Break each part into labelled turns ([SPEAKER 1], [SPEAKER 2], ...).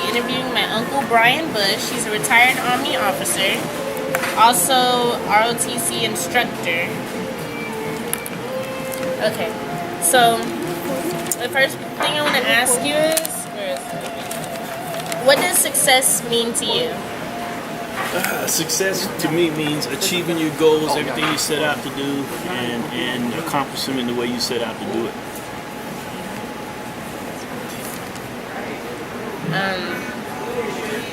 [SPEAKER 1] interviewing my uncle Brian Bush. He's a retired Army officer, also ROTC instructor. Okay, so the first thing I want to ask you is, what does success mean to you?
[SPEAKER 2] Success to me means achieving your goals, everything you set out to do, and accomplishing them in the way you set out to do it.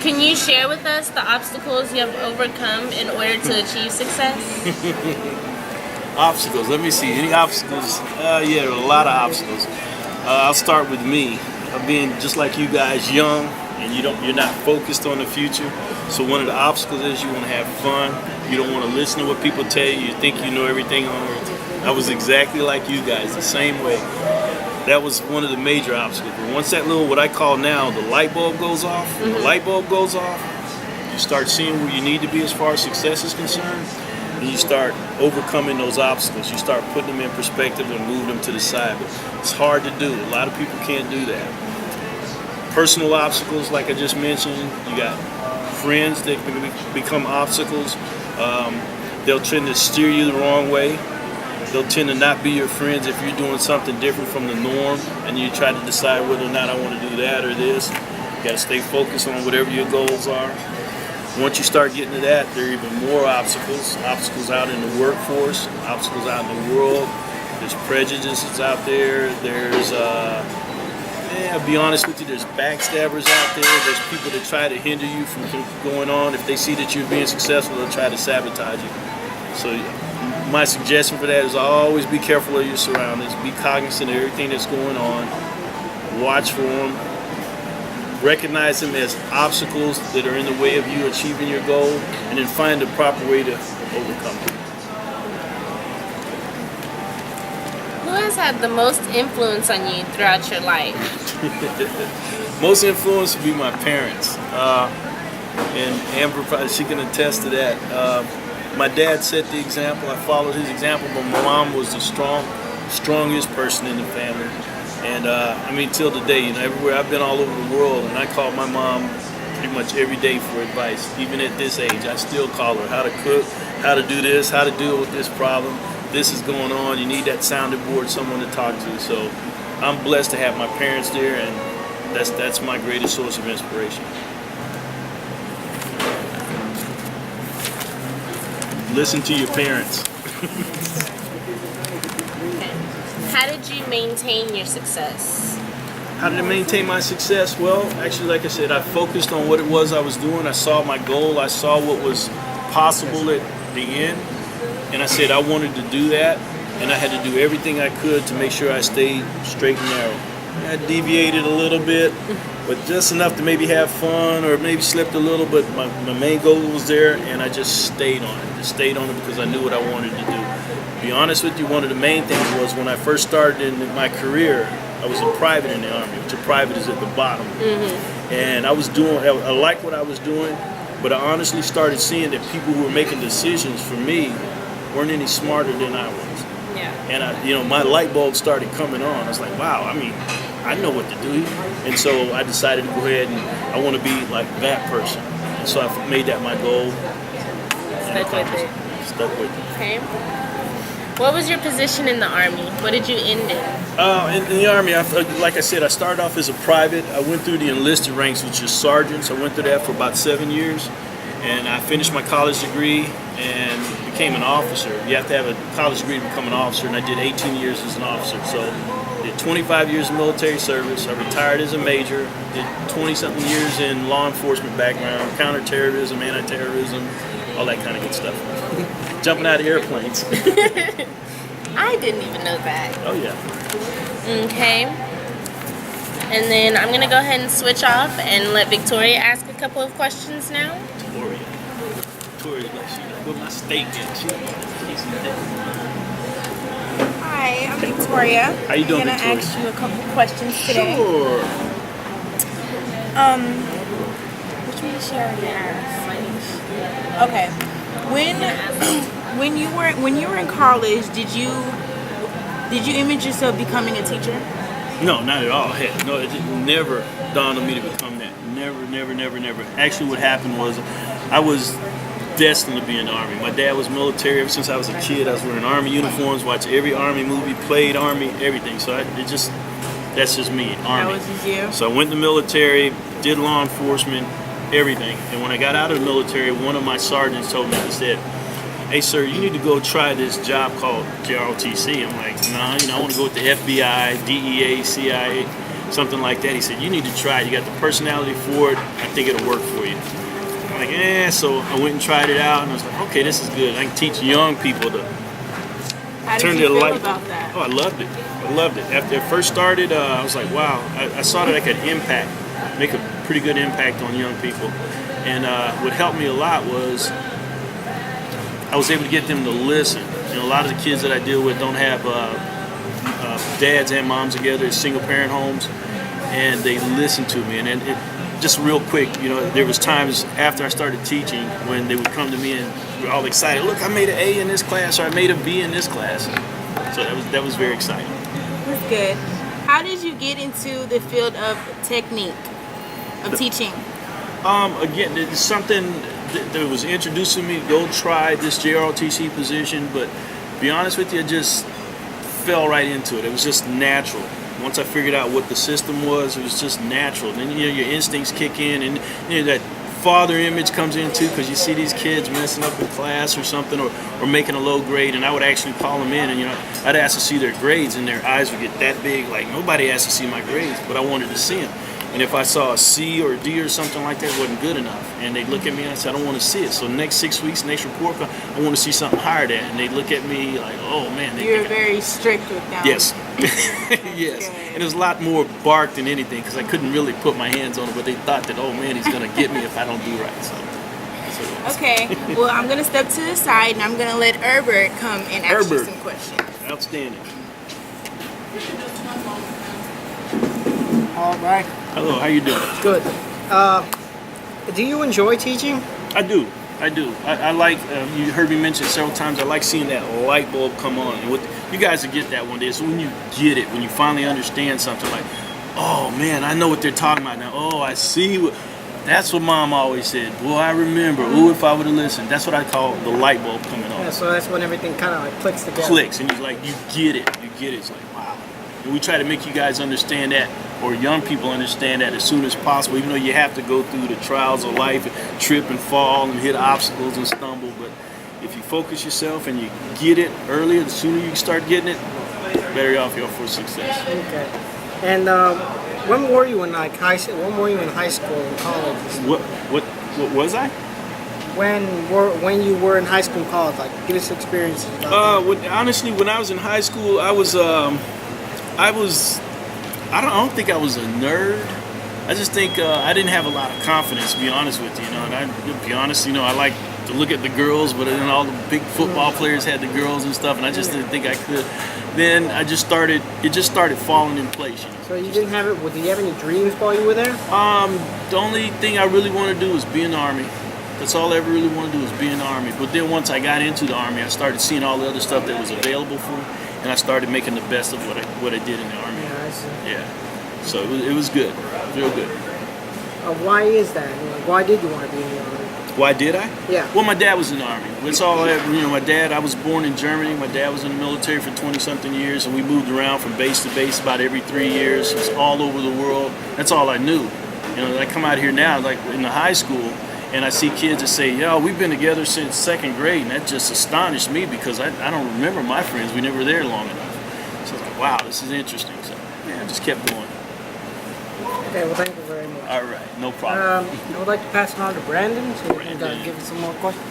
[SPEAKER 1] Can you share with us the obstacles you have overcome in order to achieve success?
[SPEAKER 2] Obstacles. Let me see. Any obstacles? Yeah, there are a lot of obstacles. I'll start with me. Being just like you guys, young, and you're not focused on the future. So one of the obstacles is you want to have fun. You don't want to listen to what people tell you. You think you know everything on earth. I was exactly like you guys, the same way. That was one of the major obstacles. But once that little, what I call now, the light bulb goes off, the light bulb goes off, you start seeing where you need to be as far as success is concerned, and you start overcoming those obstacles. You start putting them in perspective and move them to the side. But it's hard to do. A lot of people can't do that. Personal obstacles, like I just mentioned, you got friends that can become obstacles. They'll tend to steer you the wrong way. They'll tend to not be your friends if you're doing something different from the norm and you try to decide whether or not I want to do that or this. You got to stay focused on whatever your goals are. Once you start getting to that, there are even more obstacles. Obstacles out in the workforce, obstacles out in the world. There's prejudices out there. There's, I'll be honest with you, there's backstabbers out there. There's people that try to hinder you from going on. If they see that you're being successful, they'll try to sabotage you. So my suggestion for that is always be careful of your surroundings. Be cognizant of everything that's going on. Watch for them. Recognize them as obstacles that are in the way of you achieving your goal, and then find the proper way to overcome them.
[SPEAKER 1] Who has had the most influence on you throughout your life?
[SPEAKER 2] Most influence would be my parents. And Amber, probably, she can attest to that. My dad set the example. I followed his example, but my mom was the strongest person in the family. And I mean, till today, everywhere I've been all over the world, and I call my mom pretty much every day for advice. Even at this age, I still call her how to cook, how to do this, how to deal with this problem. This is going on. You need that sounding board, someone to talk to. So I'm blessed to have my parents there, and that's my greatest source of inspiration. Listen to your parents.
[SPEAKER 1] Okay. How did you maintain your success?
[SPEAKER 2] How did I maintain my success? Well, actually, like I said, I focused on what it was I was doing. I saw my goal. I saw what was possible at the end. And I said I wanted to do that. And I had to do everything I could to make sure I stayed straight and narrow. I deviated a little bit, but just enough to maybe have fun or maybe slipped a little, but my main goal was there, and I just stayed on it. Just stayed on it because I knew what I wanted to do. To be honest with you, one of the main things was when I first started in my career, I was a private in the Army, which a private is at the bottom. And I liked what I was doing, but I honestly started seeing that people who were making decisions for me weren't any smarter than I was.
[SPEAKER 1] Yeah.
[SPEAKER 2] And my light bulb started coming on. I was like, wow, I mean, I know what to do. And so I decided to go ahead and I want to be like that person. And so I made that my goal.
[SPEAKER 1] Stuck with it.
[SPEAKER 2] Stuck with it.
[SPEAKER 1] Okay. What was your position in the Army? What did you end in?
[SPEAKER 2] In the Army, like I said, I started off as a private. I went through the enlisted ranks, which is sergeants. I went through that for about 7 years. And I finished my college degree and became an officer. You have to have a college degree to become an officer, and I did 18 years as an officer. So did 25 years of military service. I retired as a major, did 20-something years in law enforcement background, counterterrorism, anti-terrorism, all that kind of good stuff. Jumping out of airplanes.
[SPEAKER 1] I didn't even know that.
[SPEAKER 2] Oh, yeah.
[SPEAKER 1] Okay. And then I'm going to go ahead and switch off and let Victoria ask a couple of questions now.
[SPEAKER 2] Victoria, with my steak
[SPEAKER 3] Hi, I'm Victoria.
[SPEAKER 2] How you doing,
[SPEAKER 3] I'm
[SPEAKER 2] Victoria?
[SPEAKER 3] gonna ask you a couple questions today.
[SPEAKER 2] Sure.
[SPEAKER 3] Which one is she already asked? Okay. When you were in college, did you image yourself becoming a teacher?
[SPEAKER 2] No, not at all. Heck, no, it never dawned on me to become that. Never, never, never, never. Actually, what happened was I was destined to be in the Army. My dad was military ever since I was a kid. I was wearing Army uniforms, watched every Army movie, played Army, everything. So that's just me, Army.
[SPEAKER 3] That was just you?
[SPEAKER 2] So I went in the military, did law enforcement, everything. And when I got out of the military, one of my sergeants told me, he said, "Hey, sir, you need to go try this job called JROTC." I'm like, "Nah, I want to go with the FBI, DEA, CIA, something like that." He said, "You need to try it. You got the personality for it. I think it'll work for you." I'm like, so I went and tried it out, and I was like, okay, this is good. I can teach young people to
[SPEAKER 3] How
[SPEAKER 2] turn
[SPEAKER 3] did you
[SPEAKER 2] their
[SPEAKER 3] feel
[SPEAKER 2] light.
[SPEAKER 3] about that?
[SPEAKER 2] Oh, I loved it. I loved it. After it first started, I was like, wow, I saw that I could make a pretty good impact on young people. And what helped me a lot was I was able to get them to listen. A lot of the kids that I deal with don't have dads and moms together, it's single parent homes, and they listen to me. And it just real quick, there was times after I started teaching when they would come to me and were all excited. "Look, I made an A in this class, or I made a B in this class." So that was very exciting.
[SPEAKER 3] That's good. How did you get into the field of technique, of teaching?
[SPEAKER 2] Again, it's something that was introduced to me. Go try this JROTC position, but to be honest with you, I just fell right into it. It was just natural. Once I figured out what the system was, it was just natural. Then your instincts kick in, and that father image comes in too, because you see these kids messing up in class or something, or making a low grade, and I would actually call them in, and I'd ask to see their grades, and their eyes would get that big. Like, nobody asked to see my grades, but I wanted to see them. And if I saw a C or a D or something like that, it wasn't good enough. And they'd look at me and I said, "I don't want to see it." So next 6 weeks, next report, I want to see something higher than. And they'd look at me like, "Oh man."
[SPEAKER 3] You're very strict with them.
[SPEAKER 2] Yes. Yes. And it was a lot more bark than anything, because I couldn't really put my hands on it, but they thought that, "Oh man, he's going to get me if I don't do right." So
[SPEAKER 3] Okay, well, I'm going to step to the side and I'm going to let Herbert come and ask you
[SPEAKER 2] Herbert.
[SPEAKER 3] some questions.
[SPEAKER 2] Outstanding.
[SPEAKER 4] All right.
[SPEAKER 2] Hello, how you doing?
[SPEAKER 4] Good. Do you enjoy teaching?
[SPEAKER 2] I do. I like, you heard me mention several times, I like seeing that light bulb come on. And you guys will get that one day. So when you get it, when you finally understand something, like, "Oh man, I know what they're talking about now. Oh, I see. That's what Mom always said. Boy, I remember. Oh, if I would have listened." That's what I call the light bulb coming on.
[SPEAKER 4] Yeah, so that's when everything kind of like clicks together.
[SPEAKER 2] Clicks, and you get it. It's like, wow. And we try to make you guys understand that, or young people understand that as soon as possible, even though you have to go through the trials of life, and trip and fall and hit obstacles and stumble. But if you focus yourself and you get it earlier, the sooner you start getting it, the better off you are for success.
[SPEAKER 4] Okay. And when were you in high school? When were you in high school and college?
[SPEAKER 2] What was I?
[SPEAKER 4] When you were in high school and college, like, give us experiences.
[SPEAKER 2] Honestly, when I was in high school, I don't think I was a nerd. I just think I didn't have a lot of confidence, to be honest with you. And to be honest, I like to look at the girls, but then all the big football players had the girls and stuff, and I just didn't think I could. Then it just started falling in place.
[SPEAKER 4] So you didn't have it. Did you have any dreams while you were there?
[SPEAKER 2] The only thing I really want to do is be in the Army. That's all I ever really want to do is be in the Army. But then once I got into the Army, I started seeing all the other stuff that was available for me, and I started making the best of what I did in the Army.
[SPEAKER 4] Yeah, I see.
[SPEAKER 2] Yeah. So it was good, real good.
[SPEAKER 4] Why is that? Why did you want to be in the Army?
[SPEAKER 2] Why did I?
[SPEAKER 4] Yeah.
[SPEAKER 2] Well, my dad was in the Army. That's all I ever, my dad, I was born in Germany. My dad was in the military for 20-something years, and we moved around from base to base about every 3 years. It was all over the world. That's all I knew. I come out here now, like in the high school, and I see kids that say, "Yo, we've been together since 2nd grade," and that just astonished me, because I don't remember my friends. We never were there long enough. So I was like, wow, this is interesting. So yeah, I just kept going.
[SPEAKER 4] Okay, well, thank you very much.
[SPEAKER 2] All right, no problem.
[SPEAKER 4] I would like to pass it on to Brandon, so we can give us some more questions.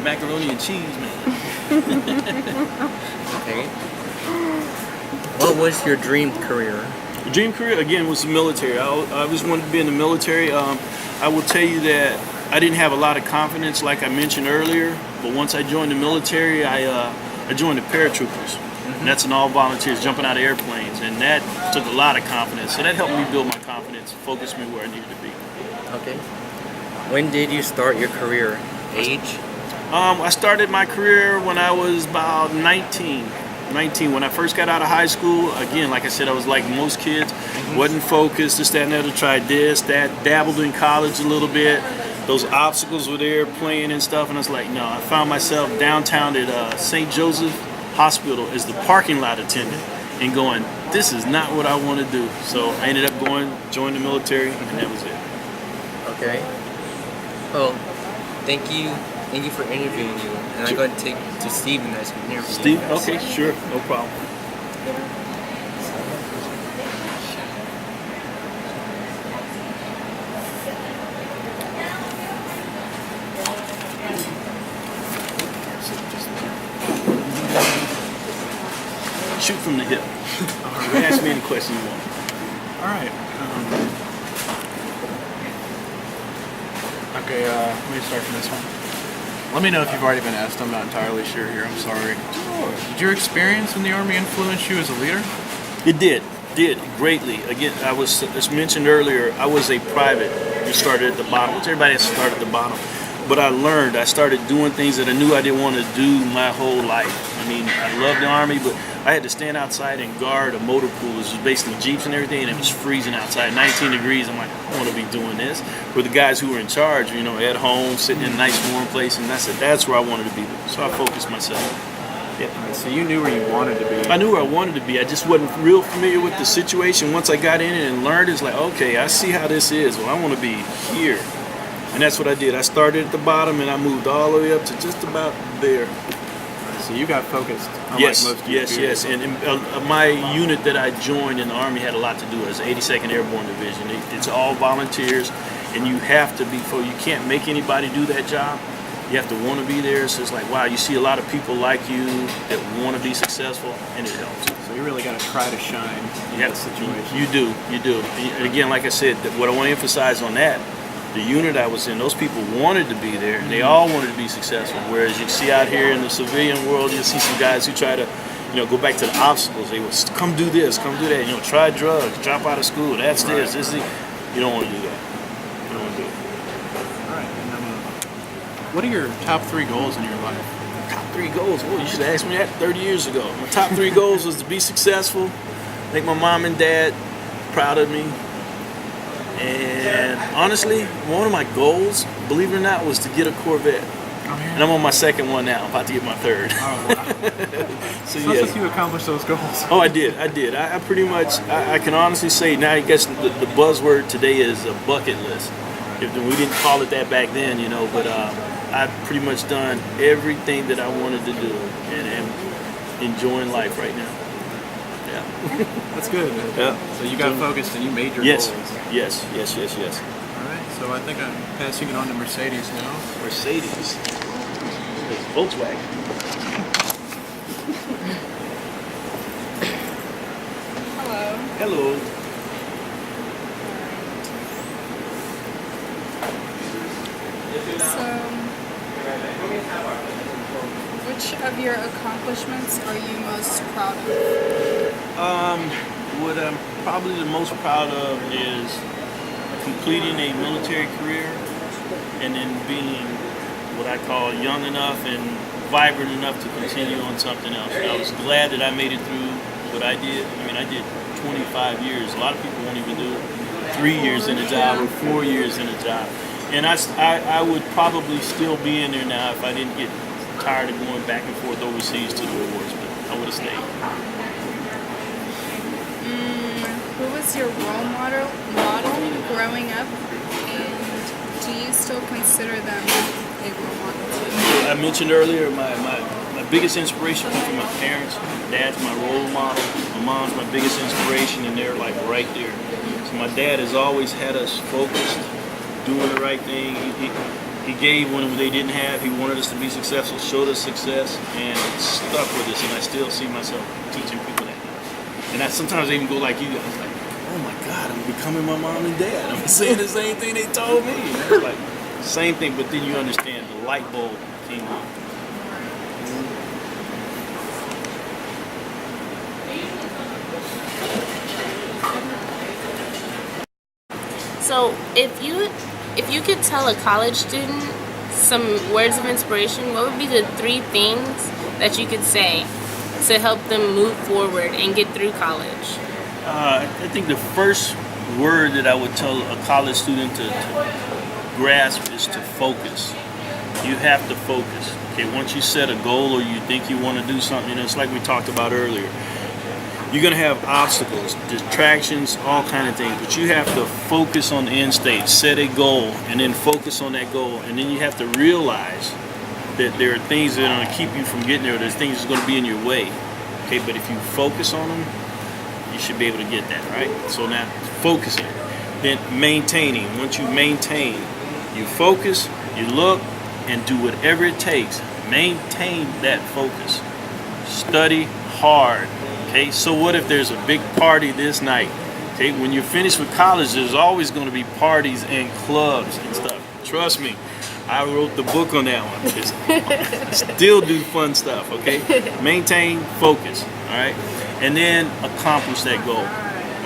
[SPEAKER 2] Macaroni and cheese, man.
[SPEAKER 5] Okay. What was your dream career?
[SPEAKER 2] The dream career, again, was the military. I always wanted to be in the military. I will tell you that I didn't have a lot of confidence, like I mentioned earlier, but once I joined the military, I joined the paratroopers. And that's an all volunteers jumping out of airplanes, and that took a lot of confidence. So that helped me build my confidence, focus me where I needed to be.
[SPEAKER 5] Okay. When did you start your career? Age?
[SPEAKER 2] I started my career when I was about 19. 19. When I first got out of high school, again, like I said, I was like most kids, wasn't focused, this, that, and the other, tried this, that, dabbled in college a little bit. Those obstacles were there playing and stuff, and I was like, no, I found myself downtown at St. Joseph Hospital as the parking lot attendant and going, this is not what I want to do. So I ended up going, joined the military, and that was it.
[SPEAKER 5] Okay. Well, thank you for interviewing you. And I'm going to take to Steven as an interview.
[SPEAKER 2] Steve? Okay, sure, no problem. Shoot from the hip. You can ask me any question you want.
[SPEAKER 6] All right. Okay, let me start from this one. Let me know if you've already been asked. I'm not entirely sure here. I'm sorry. Did your experience in the Army influence you as a leader?
[SPEAKER 2] It did greatly. Again, I was, as mentioned earlier, I was a private who started at the bottom, which everybody has to start at the bottom. But I started doing things that I knew I didn't want to do my whole life. I mean, I loved the Army, but I had to stand outside and guard a motor pool. It was basically Jeeps and everything, and it was freezing outside, 19 degrees. I'm like, I don't want to be doing this. Where the guys who were in charge, you know, at home, sitting in a nice warm place, and I said, that's where I wanted to be. So I focused myself. Yeah.
[SPEAKER 6] So you knew where you wanted to be.
[SPEAKER 2] I knew where I wanted to be. I just wasn't real familiar with the situation. Once I got in it and learned, it's like, okay, I see how this is. Well, I want to be here. And that's what I did. I started at the bottom and I moved all the way up to just about there.
[SPEAKER 6] So you got focused, unlike
[SPEAKER 2] Yes,
[SPEAKER 6] most of your
[SPEAKER 2] yes,
[SPEAKER 6] peers.
[SPEAKER 2] yes. And my unit that I joined in the Army had a lot to do. It was 82nd Airborne Division. It's all volunteers, and you have to be. You can't make anybody do that job. You have to want to be there. So it's like, wow, you see a lot of people like you that want to be successful, and it helps.
[SPEAKER 6] So you really got to try to shine in
[SPEAKER 2] Yeah,
[SPEAKER 6] that situation.
[SPEAKER 2] You do. And again, like I said, what I want to emphasize on that, the unit I was in, those people wanted to be there, and they all wanted to be successful. Whereas you see out here in the civilian world, you see some guys who try to, go back to the obstacles. They will come do this, come do that. Try drugs, drop out of school. That's this. This is. You don't want to do that. You don't want to do it.
[SPEAKER 6] All right. And, what are your top 3 goals in your life?
[SPEAKER 2] Top 3 goals. Well, you should have asked me that 30 years ago. My top 3 goals was to be successful, make my mom and dad proud of me. And honestly, one of my goals, believe it or not, was to get a Corvette. And I'm on my second one now. I'm about to get my third.
[SPEAKER 6] Oh, wow.
[SPEAKER 2] So
[SPEAKER 6] Sounds
[SPEAKER 2] yeah.
[SPEAKER 6] like you accomplished those goals.
[SPEAKER 2] Oh, I did. I pretty much, I can honestly say now, I guess the buzzword today is a bucket list. We didn't call it that back then, but I've pretty much done everything that I wanted to do and am enjoying life right now. Yeah.
[SPEAKER 6] That's good.
[SPEAKER 2] Yeah.
[SPEAKER 6] So you got focused and you made your
[SPEAKER 2] Yes.
[SPEAKER 6] goals.
[SPEAKER 2] Yes.
[SPEAKER 6] All right. So I think I'm passing it on to Mercedes now.
[SPEAKER 2] Mercedes. Volkswagen. Hello.
[SPEAKER 7] So, which of your accomplishments are you most proud of?
[SPEAKER 2] What I'm probably the most proud of is completing a military career and then being what I call young enough and vibrant enough to continue on something else. And I was glad that I made it through what I did. I mean, I did 25 years. A lot of people won't even do 3 years in a job or 4 years in a job. And I would probably still be in there now if I didn't get tired of going back and forth overseas to the wars, but I would have stayed.
[SPEAKER 7] Who was your role model growing up, and do you still consider them a role model to you?
[SPEAKER 2] I mentioned earlier my biggest inspiration comes from my parents. My dad's my role model. My mom's my biggest inspiration, and they're like right there. So my dad has always had us focused, doing the right thing. He gave when they didn't have. He wanted us to be successful, showed us success, and it stuck with us. And I still see myself teaching people that. And I sometimes even go like you guys, like, oh my God, I'm becoming my mom and dad. I'm saying the same thing they told me. And it's like same thing, but then you understand the light bulb came on.
[SPEAKER 1] So if you could tell a college student some words of inspiration, what would be the 3 things that you could say to help them move forward and get through college?
[SPEAKER 2] I think the first word that I would tell a college student to grasp is to focus. You have to focus. Okay, once you set a goal or you think you want to do something, it's like we talked about earlier. You're gonna have obstacles, distractions, all kind of things, but you have to focus on the end state, set a goal, and then focus on that goal, and then you have to realize that there are things that are gonna keep you from getting there. There's things that's gonna be in your way. Okay, but if you focus on them, you should be able to get that, right? So now, focusing, then maintaining. Once you maintain, you focus, you look, and do whatever it takes. Maintain that focus. Study hard. Okay, so what if there's a big party this night? Okay, when you're finished with college, there's always going to be parties and clubs and stuff. Trust me, I wrote the book on that one. Still do fun stuff, okay? Maintain focus, all right? And then accomplish that goal,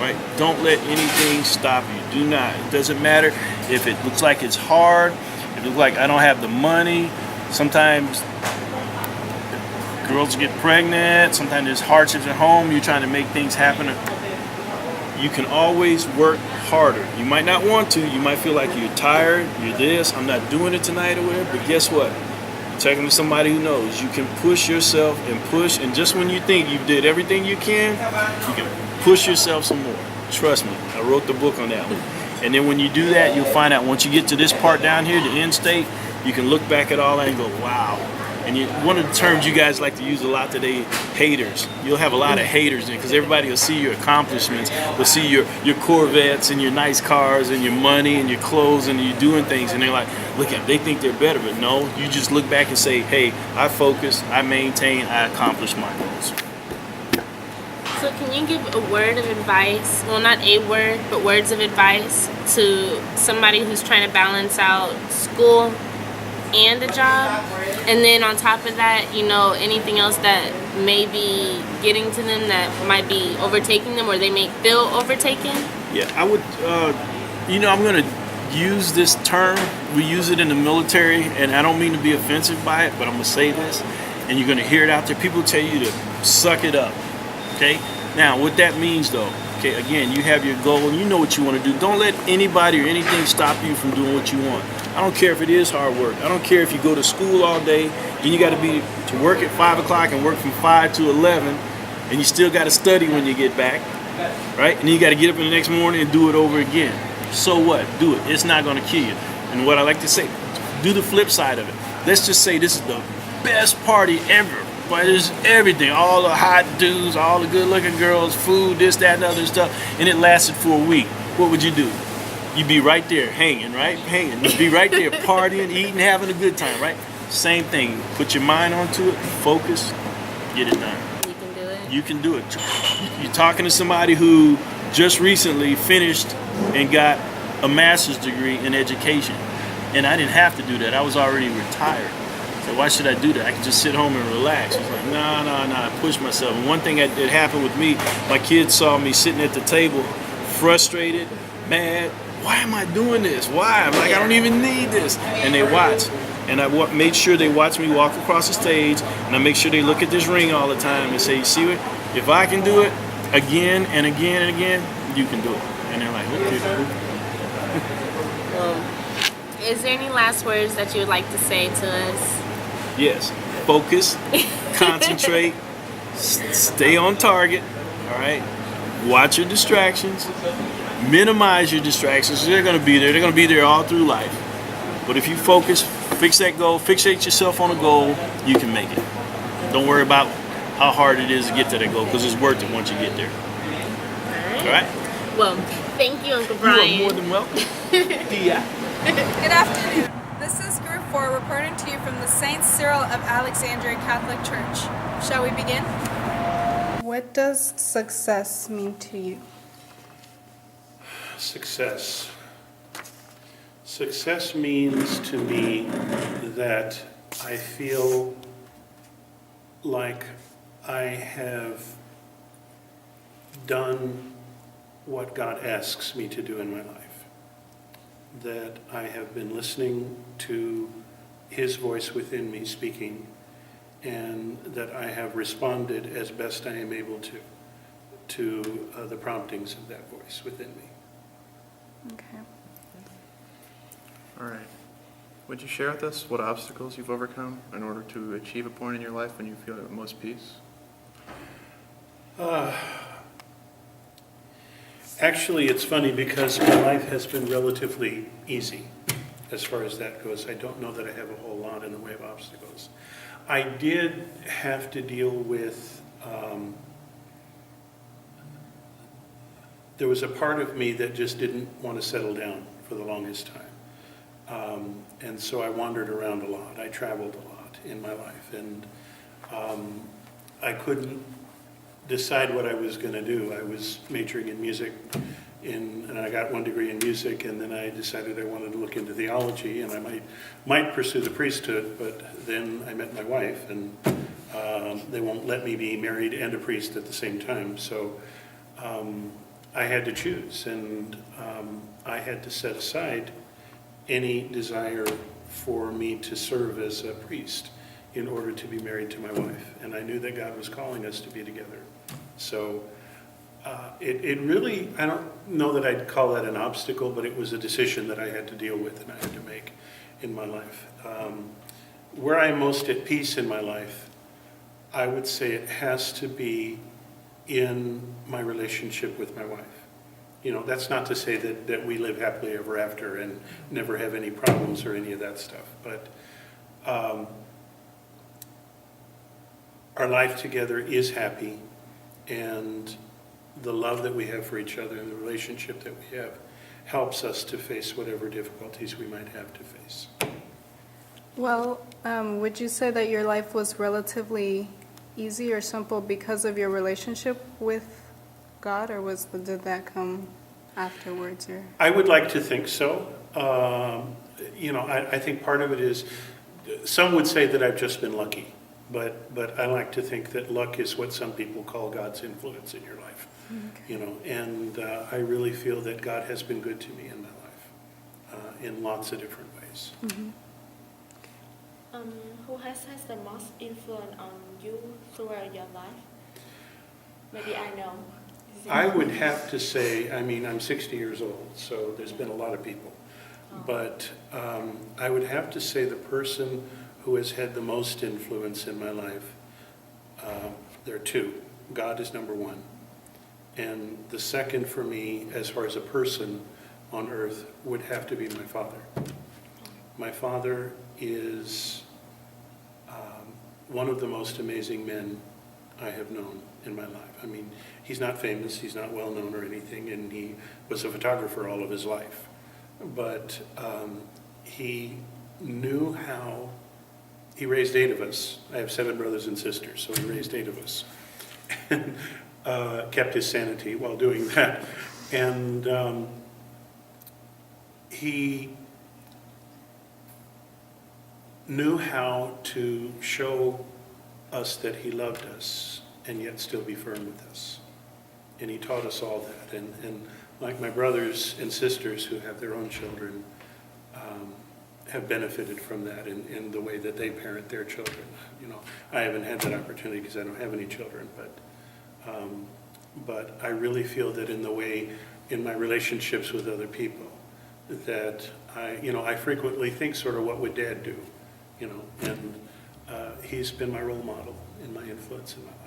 [SPEAKER 2] right? Don't let anything stop you. Do not. It doesn't matter if it looks like it's hard, if it looks like I don't have the money. Sometimes girls get pregnant, sometimes there's hardships at home, you're trying to make things happen. You can always work harder. You might not want to, you might feel like you're tired, you're this, I'm not doing it tonight or whatever, but guess what? Talking to somebody who knows, you can push yourself and push, and just when you think you did everything you can push yourself some more. Trust me, I wrote the book on that one. And then when you do that, you'll find out once you get to this part down here, the end state, you can look back at all that and go, wow. And one of the terms you guys like to use a lot today, haters. You'll have a lot of haters in because everybody will see your accomplishments, will see your Corvettes and your nice cars and your money and your clothes and you doing things, and they're like, look at, they think they're better, but no, you just look back and say, hey, I focus, I maintain, I accomplish my goals.
[SPEAKER 1] So can you give a word of advice, well not a word, but words of advice to somebody who's trying to balance out school and a job? And then on top of that, anything else that may be getting to them that might be overtaking them or they may feel overtaken?
[SPEAKER 2] Yeah, I would, I'm going to use this term. We use it in the military, and I don't mean to be offensive by it, but I'm going to say this, and you're going to hear it out there. People tell you to suck it up, okay? Now, what that means, though, okay, again, you have your goal, and you know what you want to do. Don't let anybody or anything stop you from doing what you want. I don't care if it is hard work. I don't care if you go to school all day, then you got to be to work at 5 o'clock and work from 5 to 11, and you still got to study when you get back, right? And then you got to get up in the next morning and do it over again. So what? Do it. It's not going to kill you. And what I like to say, do the flip side of it. Let's just say this is the best party ever. But there's everything, all the hot dudes, all the good-looking girls, food, this, that, and other stuff, and it lasted for a week. What would you do? You'd be right there, hanging, right? Hanging. You'd be right there, partying, eating, having a good time, right? Same thing. Put your mind onto it, focus, get it done.
[SPEAKER 1] You can do it.
[SPEAKER 2] You can do it. You're talking to somebody who just recently finished and got a master's degree in education. And I didn't have to do that. I was already retired. So why should I do that? I can just sit home and relax. It's like, nah, I push myself. And one thing that happened with me, my kids saw me sitting at the table, frustrated, mad. Why am I doing this? Why? I'm like, I don't even need this. And they watch. And I made sure they watch me walk across the stage, and I make sure they look at this ring all the time and say, you see what? If I can do it again and again and again, you can do it. And they're like, okay.
[SPEAKER 1] Is there any last words that you would like to say to us?
[SPEAKER 2] Yes. Focus, concentrate, stay on target, all right? Watch your distractions. Minimize your distractions. They're going to be there. They're going to be there all through life. But if you focus, fix that goal, fixate yourself on a goal, you can make it. Don't worry about how hard it is to get to that goal because it's worth it once you get there. All right?
[SPEAKER 1] Well, thank you, Uncle Brian.
[SPEAKER 2] You are more than welcome. Yeah.
[SPEAKER 7] Good afternoon. This is Group 4 reporting to you from the St. Cyril of Alexandria Catholic Church. Shall we begin?
[SPEAKER 8] What does success mean to you?
[SPEAKER 9] Success. Success means to me that I feel like I have done what God asks me to do in my life. That I have been listening to His voice within me speaking, and that I have responded as best I am able to the promptings of that voice within me.
[SPEAKER 7] Okay.
[SPEAKER 6] All right. Would you share with us what obstacles you've overcome in order to achieve a point in your life when you feel at most peace?
[SPEAKER 9] Actually, it's funny because my life has been relatively easy as far as that goes. I don't know that I have a whole lot in the way of obstacles. I did have to deal with, there was a part of me that just didn't want to settle down for the longest time. And so I wandered around a lot. I traveled a lot in my life, and I couldn't decide what I was going to do. I was majoring in music, and I got 1 degree in music, and then I decided I wanted to look into theology, and I might pursue the priesthood, but then I met my wife, and they won't let me be married and a priest at the same time. So I had to choose, and I had to set aside any desire for me to serve as a priest in order to be married to my wife. And I knew that God was calling us to be together. So it really, I don't know that I'd call that an obstacle, but it was a decision that I had to deal with and I had to make in my life. Where I'm most at peace in my life, I would say it has to be in my relationship with my wife. You know, that's not to say that we live happily ever after and never have any problems or any of that stuff, but our life together is happy, and the love that we have for each other and the relationship that we have helps us to face whatever difficulties we might have to face.
[SPEAKER 8] Well, would you say that your life was relatively easy or simple because of your relationship with God, or did that come afterwards? Or
[SPEAKER 9] I would like to think so. You know, I think part of it is, some would say that I've just been lucky, but I like to think that luck is what some people call God's influence in your life. Okay. You know, and I really feel that God has been good to me in my life in lots of different ways.
[SPEAKER 8] Mm-hmm.
[SPEAKER 1] Who has the most influence on you throughout your life? Maybe I know.
[SPEAKER 9] I would have to say, I mean, I'm 60 years old, so there's been a lot of people. But I would have to say the person who has had the most influence in my life, there are two. God is number one. And the second for me, as far as a person on earth, would have to be my father. My father is one of the most amazing men I have known in my life. I mean, he's not famous, he's not well known or anything, and he was a photographer all of his life. But he knew how, he raised 8 of us. I have 7 brothers and sisters, so he raised 8 of us. And kept his sanity while doing that. And he knew how to show us that he loved us and yet still be firm with us. And he taught us all that. And like my brothers and sisters who have their own children have benefited from that in the way that they parent their children. You know, I haven't had that opportunity because I don't have any children, but I really feel that in the way, in my relationships with other people, that I frequently think sort of what would Dad do, you know, and he's been my role model and my influence in my life.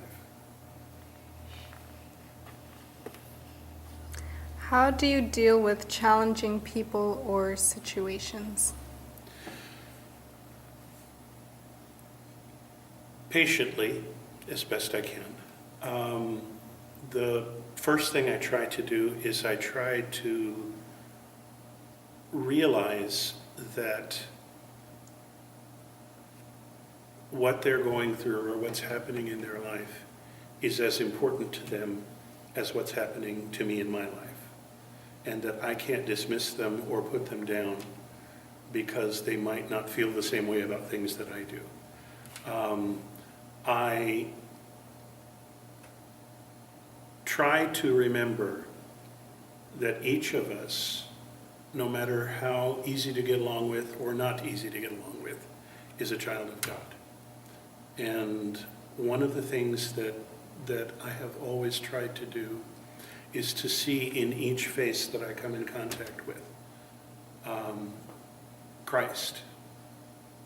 [SPEAKER 8] how do you deal with challenging people or situations?
[SPEAKER 9] Patiently, as best I can. The first thing I try to do is I try to realize that what they're going through or what's happening in their life is as important to them as what's happening to me in my life. And that I can't dismiss them or put them down because they might not feel the same way about things that I do. I try to remember that each of us, no matter how easy to get along with or not easy to get along with, is a child of God. And one of the things that I have always tried to do is to see in each face that I come in contact with Christ.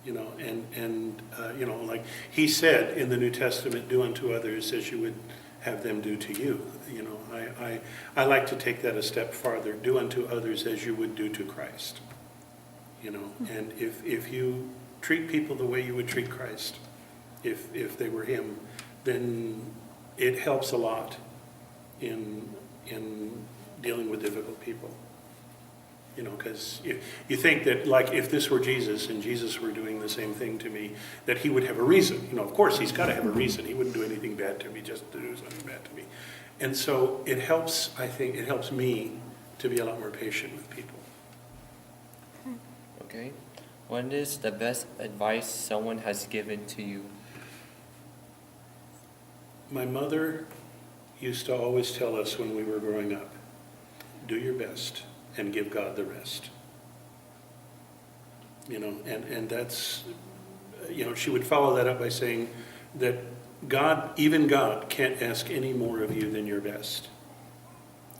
[SPEAKER 9] You know, and you know, like he said in the New Testament, do unto others as you would have them do to you. You know, I like to take that a step farther. Do unto others as you would do to Christ. You know, and if you treat people the way you would treat Christ, if they were him, then it helps a lot in dealing with difficult people. You know, because you think that, like, if this were Jesus and Jesus were doing the same thing to me, that he would have a reason. You know, of course, he's got to have a reason. He wouldn't do anything bad to me just to do something bad to me. And so it helps, I think, it helps me to be a lot more patient with people.
[SPEAKER 5] Okay. What is the best advice someone has given to you?
[SPEAKER 9] My mother used to always tell us when we were growing up, do your best and give God the rest. You know, and that's, you know, she would follow that up by saying that God, even God, can't ask any more of you than your best.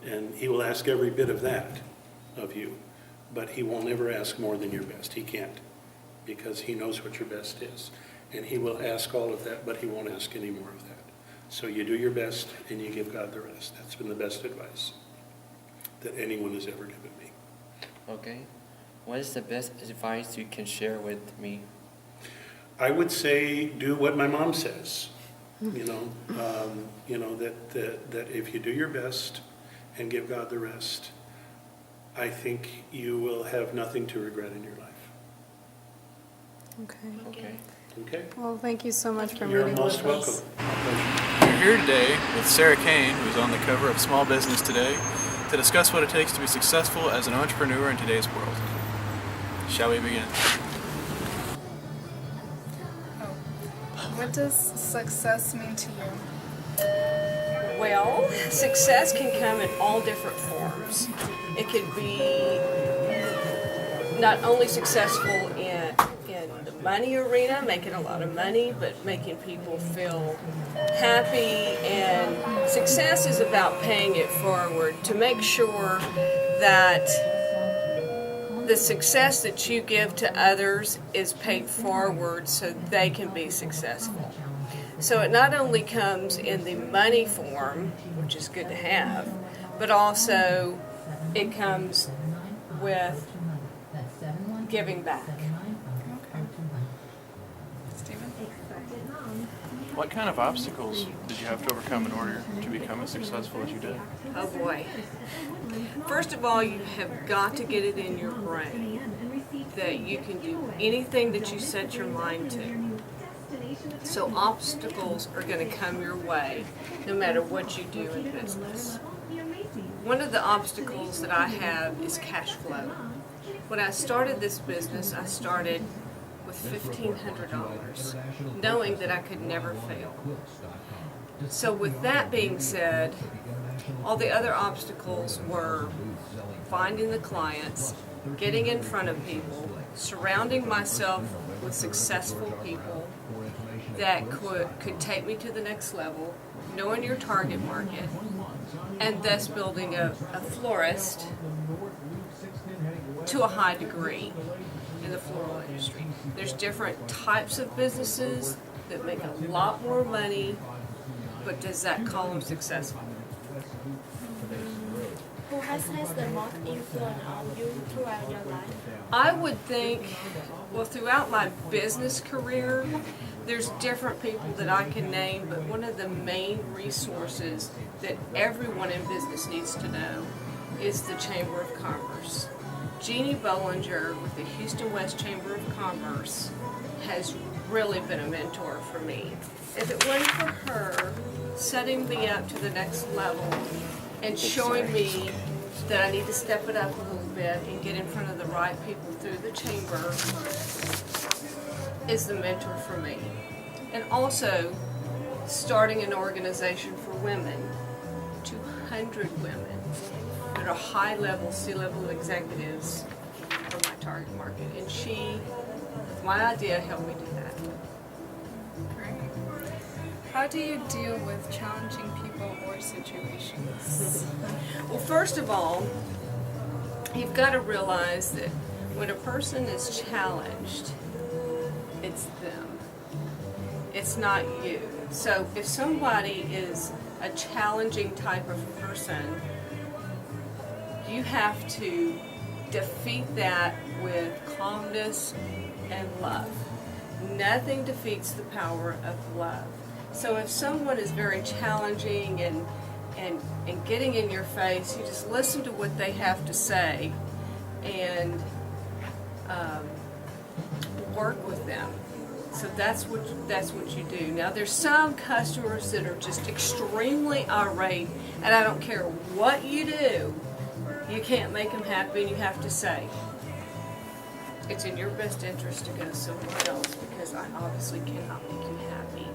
[SPEAKER 9] And he will ask every bit of that of you, but he will never ask more than your best. He can't, because he knows what your best is. And he will ask all of that, but he won't ask any more of that. So you do your best and you give God the rest. That's been the best advice that anyone has ever given me.
[SPEAKER 5] Okay. What is the best advice you can share with me?
[SPEAKER 9] I would say do what my mom says. You know, that if you do your best and give God the rest, I think you will have nothing to regret in your life.
[SPEAKER 8] Okay.
[SPEAKER 5] Okay.
[SPEAKER 9] Okay?
[SPEAKER 8] Well, thank you so much for
[SPEAKER 9] You're
[SPEAKER 8] meeting
[SPEAKER 9] most
[SPEAKER 8] with
[SPEAKER 9] welcome.
[SPEAKER 8] us.
[SPEAKER 6] We're here today with Sarah Kane, who's on the cover of Small Business Today, to discuss what it takes to be successful as an entrepreneur in today's world. Shall we begin?
[SPEAKER 7] What does success mean to you?
[SPEAKER 10] Well, success can come in all different forms. It could be not only successful in the money arena, making a lot of money, but making people feel happy. And success is about paying it forward to make sure that the success that you give to others is paid forward so they can be successful. So it not only comes in the money form, which is good to have, but also it comes with giving back.
[SPEAKER 7] Stephen?
[SPEAKER 6] What kind of obstacles did you have to overcome in order to become as successful as you did?
[SPEAKER 10] Oh boy. First of all, you have got to get it in your brain that you can do anything that you set your mind to. So obstacles are going to come your way no matter what you do in business. One of the obstacles that I have is cash flow. When I started this business, I started with $1,500, knowing that I could never fail. So with that being said, all the other obstacles were finding the clients, getting in front of people, surrounding myself with successful people that could take me to the next level, knowing your target market, and thus building a florist to a high degree in the floral industry. There's different types of businesses that make a lot more money, but does that call them successful?
[SPEAKER 1] Who has the most influence on you throughout your life?
[SPEAKER 10] I would think, well, throughout my business career, there's different people that I can name, but one of the main resources that everyone in business needs to know is the Chamber of Commerce. Jeannie Bollinger with the Houston West Chamber of Commerce has really been a mentor for me. If it wasn't for her setting me up to the next level and showing me that I need to step it up a little bit and get in front of the right people through the chamber, is the mentor for me. And also starting an organization for women, 200 women that are high-level, C-level executives for my target market. And she, with my idea, helped me do that.
[SPEAKER 7] Great. How do you deal with challenging people or situations?
[SPEAKER 10] Well, first of all, you've got to realize that when a person is challenged, it's them. It's not you. So if somebody is a challenging type of person, you have to defeat that with calmness and love. Nothing defeats the power of love. So if someone is very challenging and getting in your face, you just listen to what they have to say and work with them. So that's what you do. Now there's some customers that are just extremely irate, and I don't care what you do, you can't make them happy, and you have to say, it's in your best interest to go somewhere else because I obviously cannot make you happy.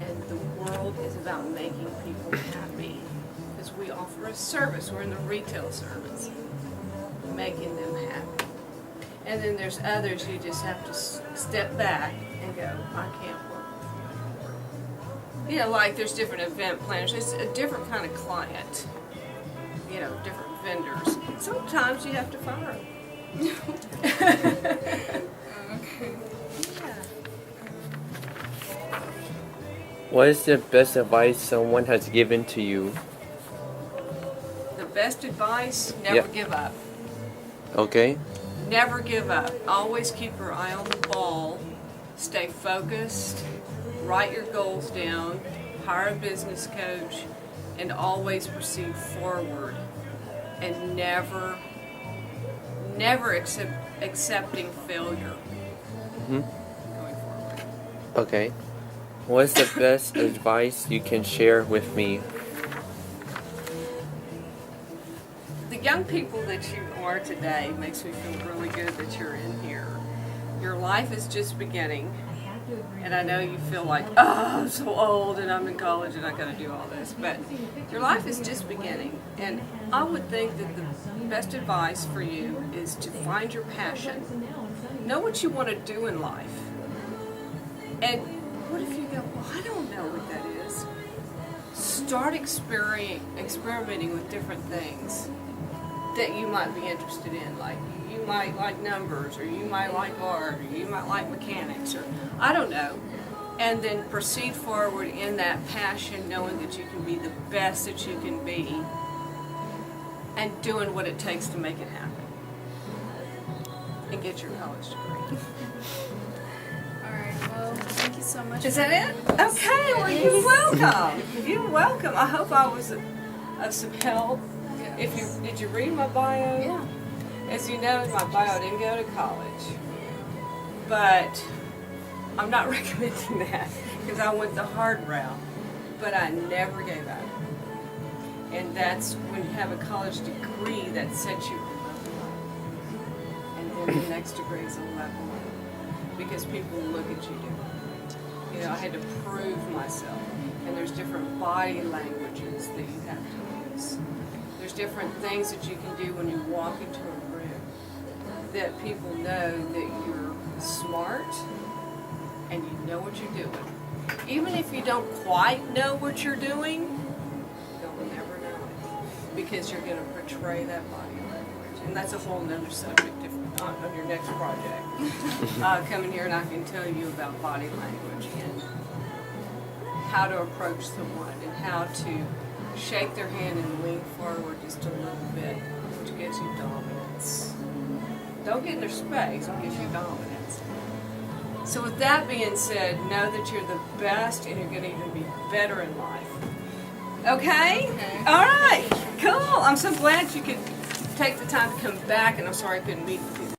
[SPEAKER 10] And the world is about making people happy because we offer a service. We're in the retail service, making them happy. And then there's others you just have to step back and go, I can't work with you. You know, like there's different event planners. It's a different kind of client. You know, different vendors. Sometimes you have to fire them.
[SPEAKER 7] Okay.
[SPEAKER 5] What is the best advice someone has given to you?
[SPEAKER 10] The best advice, never
[SPEAKER 5] Yep.
[SPEAKER 10] give up.
[SPEAKER 5] Okay.
[SPEAKER 10] Never give up. Always keep your eye on the ball. Stay focused. Write your goals down. Hire a business coach. And always proceed forward. And never accepting failure.
[SPEAKER 5] Mm-hmm.
[SPEAKER 10] Going forward.
[SPEAKER 5] Okay. What is the best advice you can share with me?
[SPEAKER 10] The young people that you are today makes me feel really good that you're in here. Your life is just beginning, and I know you feel like, oh, I'm so old and I'm in college and I gotta do all this, but your life is just beginning, and I would think that the best advice for you is to find your passion. Know what you want to do in life. And what if you go, well, I don't know what that is? Start experimenting with different things that you might be interested in. Like you might like numbers, or you might like art, or you might like mechanics, or I don't know. And then proceed forward in that passion, knowing that you can be the best that you can be, and doing what it takes to make it happen. And get your college degree.
[SPEAKER 7] Alright, well, thank you so much.
[SPEAKER 10] Is that it? Okay, well, you're welcome. You're welcome. I hope I was of some help.
[SPEAKER 7] Yes.
[SPEAKER 10] Did you read my bio?
[SPEAKER 7] Yeah.
[SPEAKER 10] As you know, my bio, I didn't go to college. But I'm not recommending that because I went the hard route. But I never gave up. And that's when you have a college degree that sets you on level up. And then the next degree is a level up. Because people look at you different. You know, I had to prove myself. And there's different body languages that you have to use. There's different things that you can do when you walk into a room that people know that you're smart and you know what you're doing. Even if you don't quite know what you're doing, you'll never know it because you're going to portray that body language. And that's a whole nother subject on your next project. Come in here and I can tell you about body language and how to approach someone and how to shake their hand and lean forward just a little bit, which gives you dominance. Don't get in their space, it gives you dominance. So with that being said, know that you're the best and you're going to even be better in life. Okay? All right. Cool. I'm so glad you could take the time to come back, and I'm sorry I couldn't meet with you